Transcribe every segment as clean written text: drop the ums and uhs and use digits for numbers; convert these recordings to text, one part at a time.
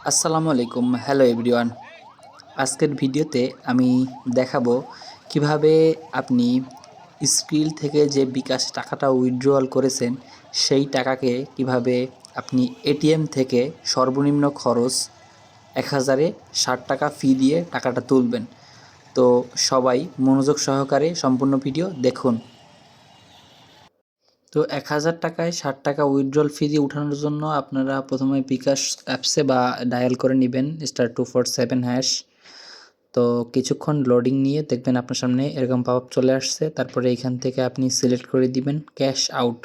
আসসালামু আলাইকুম, hello everyone. আজকের ভিডিওতে আমি দেখাবো কিভাবে আপনি স্কিল থেকে যে বিকাশ টাকাটা উইথড্রয়াল করেছেন সেই টাকাকে কিভাবে আপনি এটিএম থেকে সর্বনিম্ন খরচ ১,০০০-এ ৬০ টাকা ফি দিয়ে টাকাটা তুলবেন। তো সবাই মনোযোগ সহকারে সম্পূর্ণ ভিডিও দেখুন। তো ১,০০০ টাকায় ৬০ টাকা উইথড্রল ফি দিয়ে উঠানোর জন্য আপনারা প্রথমে বিকাশ অ্যাপসে বা ডায়াল করে নেবেন *247#। তো কিছুক্ষণ লোডিং নিয়ে দেখবেন আপনার সামনে এরকম পপআপ চলে আসছে। তারপরে এখান থেকে আপনি সিলেক্ট করে দিবেন ক্যাশ আউট,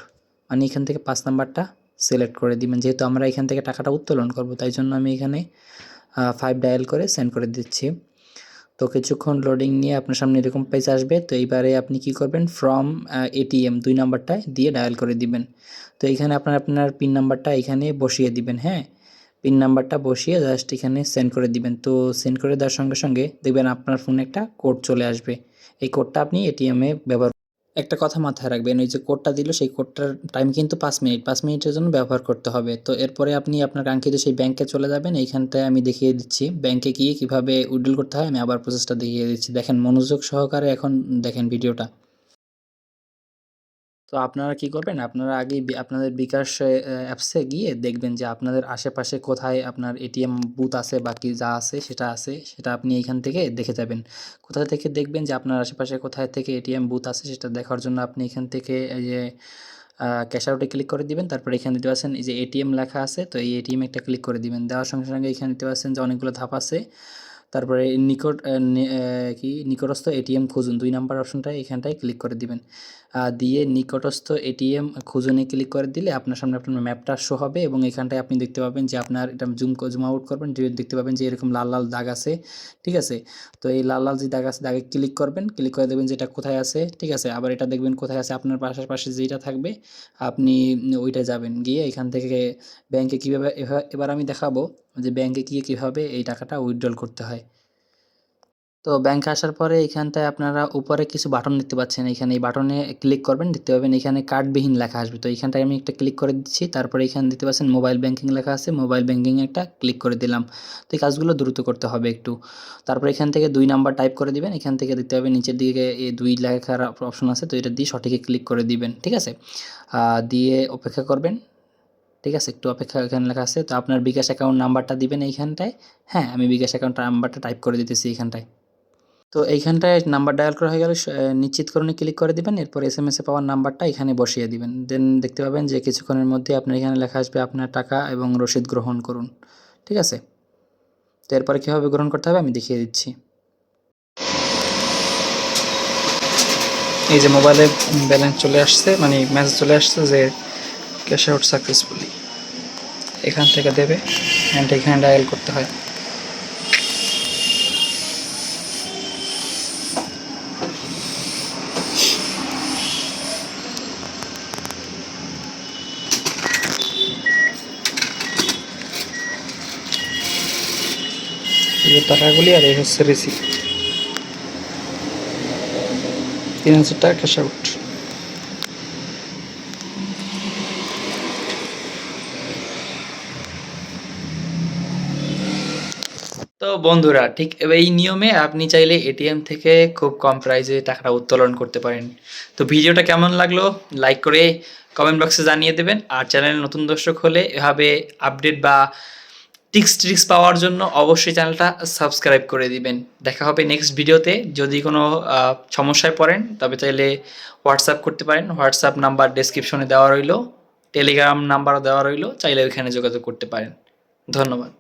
মানে এখান থেকে ৫ নাম্বারটা সিলেক্ট করে দিবেন। যেহেতু আমরা এখান থেকে টাকাটা উত্তোলন করব, তাই জন্য আমি এখানে 5 ডায়াল করে সেন্ড করে দিচ্ছি। তো কিছুক্ষণ লোডিং নিয়ে আপনার সামনে এরকম পেজ আসবে। তো এইবারে আপনি কি করবেন, ফ্রম এটিএম 2 নাম্বারটায় দিয়ে ডায়াল করে দিবেন। তো এইখানে আপনার পিন নাম্বারটা এখানে বসিয়ে দিবেন। হ্যাঁ, পিন নাম্বারটা বসিয়ে জাস্ট এখানে সেন্ড করে দিবেন। তো সেন্ড করে দেওয়ার সঙ্গে সঙ্গে দেখবেন আপনার ফোনে একটা কোড চলে আসবে। এই কোডটা আপনি এটিএমে ব্যবহার, একটা কথা মাথায় রাখবেন, ওই যে কোডটা দিল সেই কোডটার টাইম কিন্তু 5 মিনিট, 5 মিনিটের জন্য ব্যবহার করতে হবে। তো এরপরে আপনি আপনার কাঙ্ক্ষিত সেই ব্যাংকে চলে যাবেন। এইখানটায় আমি দেখিয়ে দিচ্ছি ব্যাংকে গিয়ে কীভাবে উইথড্রল করতে হয়। আমি আবার প্রসেসটা দেখিয়ে দিচ্ছি, দেখেন মনোযোগ সহকারে এখন দেখেন ভিডিওটা। তো আপনারা কি করবেন, আপনারা আগেই আপনাদের বিকাশ অ্যাপসে গিয়ে দেখবেন যে আপনাদের আশেপাশে কোথায় আপনার এটিএম বুথ আছে বা কি যা আছে সেটা আপনি এইখান থেকে দেখে যাবেন। কোথা থেকে দেখবেন যে আপনার আশেপাশে কোথায় থেকে এটিএম বুথ আছে সেটা দেখার জন্য আপনি এখান থেকে এই যে ক্যাশ আউটে ক্লিক করে দিবেন। তারপরে এখানে দিতে পারছেন এই যে এটিএম লেখা আছে, তো এই এটিএম একটা ক্লিক করে দিবেন। দেওয়ার সঙ্গে সঙ্গে এখানে দিতে পারছেন যে অনেকগুলো ধাপ আছে। তারপরে নিকটস্থ এটিএম খুঁজুন 2 নাম্বার অপশনটায় এখানটায় ক্লিক করে দিবেন। দিয়ে নিকটস্থ এটিএম খুঁজুনে ক্লিক করে দিলে আপনার সামনে আপনার ম্যাপটা শো হবে এবং এখানটায় আপনি দেখতে পাবেন যে আপনার এটা জুম আউট করবেন, দেখতে পাবেন যে এরকম লাল লাল দাগ আছে। ঠিক আছে, তো এই লাল লাল যে দাগ আছে দাগে ক্লিক করবেন, ক্লিক করে দেবেন যে এটা কোথায় আছে। ঠিক আছে, আবার এটা দেখবেন কোথায় আছে, আপনার পাশে যেটা থাকবে আপনি ওইটা যাবেন, গিয়ে এখান থেকে ব্যাংকে কীভাবে, এবার আমি দেখাবো যে ব্যাংকে গিয়ে কীভাবে এই টাকাটা উইথড্রল করতে হয়। তো ব্যাংকে আসার পরে এইখানটায় আপনারা উপরে কিছু বাটন দেখতে পাচ্ছেন, এখানে এই বাটনে ক্লিক করবেন, দেখতে পাবেন এখানে কার্ডবিহীন লেখা আসবে। তো এইখানটায় আমি একটা ক্লিক করে দিচ্ছি। তারপরে এখানে দেখতে পাচ্ছেন মোবাইল ব্যাংকিং লেখা আছে, মোবাইল ব্যাংকিং একটা ক্লিক করে দিলাম। তো এই কাজগুলো দ্রুত করতে হবে একটু। তারপরে এখান থেকে 2 নাম্বার টাইপ করে দিবেন। এখান থেকে দেখতে পাবেন নিচের দিকে এই 2 লেখার অপশন আছে, তো এটা দিয়ে সঠিকে ক্লিক করে দিবেন। ঠিক আছে, দিয়ে অপেক্ষা করবেন। ঠিক আছে, একটু অপেক্ষা, এখানে লেখা আছে। তো আপনার বিকাশ অ্যাকাউন্ট নাম্বারটা দিবেন এইখানটায়। হ্যাঁ, আমি বিকাশ অ্যাকাউন্ট নাম্বারটা টাইপ করে দিতেছি এইখানটায়। তো এইখানটায় নাম্বার ডায়াল করা হয়ে গেলে নিশ্চিতকরণে ক্লিক করে দিবেন। এরপর এসএমএসে পাওয়ার নাম্বারটা এখানে বসিয়ে দিবেন। দেন দেখতে পাবেন যে কিছুক্ষণের মধ্যে আপনার এখানে লেখা আসবে আপনার টাকা এবং রসিদ গ্রহণ করুন। ঠিক আছে, তো এরপরে কীভাবে গ্রহণ করতে হবে আমি দেখিয়ে দিচ্ছি। এই যে মোবাইলে ব্যালেন্স চলে আসছে, মানে মেসেজ চলে আসছে যে ক্যাশ আউট সাকসেসফুলি। এখান থেকে দেবে, এখানে ডায়াল করতে হয়। এই টাকাগুলি আর এই হচ্ছে রিসিপ্ট, 3000 টাকা ক্যাশ আউট। তো বন্ধুরা, ঠিক এই নিয়মে আপনি চাইলে এটিএম থেকে খুব কম প্রাইসে টাকাটা উত্তোলন করতে পারেন। তো ভিডিওটা কেমন লাগলো লাইক করে কমেন্ট বক্সে জানিয়ে দেবেন। আর চ্যানেলে নতুন দর্শক হলে এভাবে আপডেট বা ট্রিক্স পাওয়ার জন্য অবশ্যই চ্যানেলটা সাবস্ক্রাইব করে দিবেন। দেখা হবে নেক্সট ভিডিওতে। যদি কোনো সমস্যায় পড়েন তবে চাইলে হোয়াটসঅ্যাপ করতে পারেন। হোয়াটসঅ্যাপ নাম্বার ডেসক্রিপশনে দেওয়া রইল, টেলিগ্রাম নাম্বারও দেওয়া রইল, চাইলে ওইখানে যোগাযোগ করতে পারেন। ধন্যবাদ।